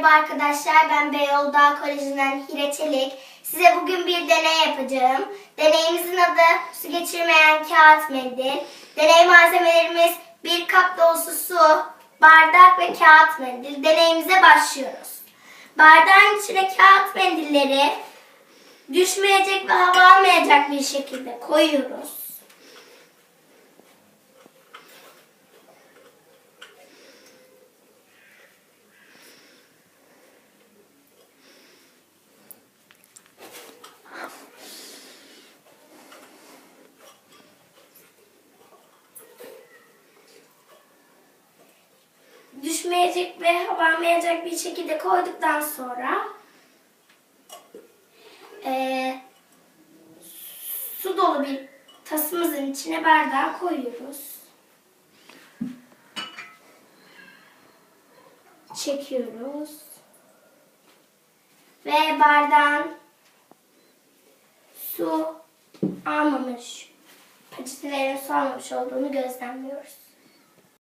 Merhaba arkadaşlar, ben Beyoğlu Doğa Koleji'nden Çelik. Size bugün bir deney yapacağım. Deneyimizin adı su geçirmeyen kağıt mendil. Deney malzemelerimiz bir kap dolusu su, bardak ve kağıt mendil. Deneyimize başlıyoruz. Bardağın içine kağıt mendilleri düşmeyecek ve hava almayacak bir şekilde koyuyoruz. Düşmeyecek ve havalanmayacak bir şekilde koyduktan sonra su dolu bir tasımızın içine bardağı koyuyoruz. Çekiyoruz. Ve bardağın su almamış, peçetelerin su almamış olduğunu gözlemliyoruz.